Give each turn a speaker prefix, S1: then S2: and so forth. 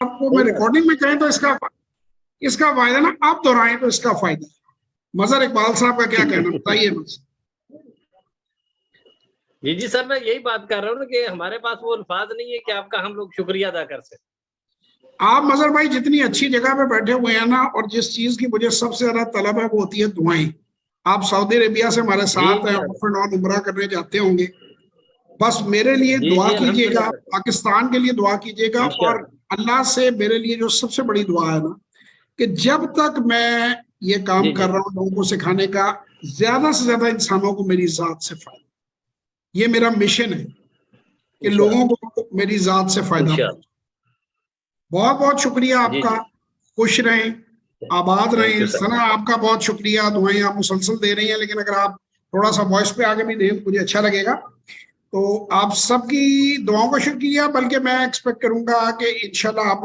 S1: आपको मैं रिकॉर्डिंग में कहें तो इसका फायदा ना आप दोहराएं तो इसका फायदा। मजहर इकबाल साहब का क्या कहना बताइए बस।
S2: जी जी सर, मैं यही बात कर रहा हूँ ना कि हमारे पास वो अल्फाज नहीं है कि आपका हम लोग शुक्रिया अदा कर सकें।
S1: आप मजहर भाई जितनी अच्छी जगह पे बैठे हुए हैं ना, और जिस चीज की मुझे सबसे ज्यादा तलब है वो होती है दुआएं। आप सऊदी अरेबिया से हमारे
S2: जी
S1: साथ हैं,
S2: जी
S1: ऑफ एंड ऑन उम्रा करने जाते होंगे। बस मेरे लिए
S2: जी
S1: दुआ
S2: जी
S1: कीजिएगा,
S2: अल्हम्दुलिल्लाह सर,
S1: पाकिस्तान के लिए दुआ कीजिएगा, और
S2: इंशाअल्लाह।
S1: अल्लाह से मेरे लिए जो सबसे बड़ी दुआ है ना, कि जब तक मैं ये काम
S2: जी
S1: कर
S2: जी
S1: रहा हूँ लोगों को सिखाने का, ज्यादा से ज्यादा इंसानों को मेरी जात से फायदा, ये मेरा मिशन है कि लोगों
S2: इंशाअल्लाह
S1: को मेरी जात से फायदा पहुंचे।
S2: इंशाअल्लाह।
S1: बहुत बहुत शुक्रिया
S2: जी
S1: आपका।
S2: जी,
S1: खुश रहें, आबाद
S2: थैंक
S1: रहें।
S2: You sir.
S1: सना आपका बहुत शुक्रिया, दुआएं आप मुसलसल दे रही हैं, लेकिन अगर आप थोड़ा सा वॉइस पे आगे भी दें मुझे अच्छा लगेगा। तो आप सबकी दुआओं का शुक्रिया, बल्कि मैं एक्सपेक्ट करूंगा कि इंशाल्लाह आप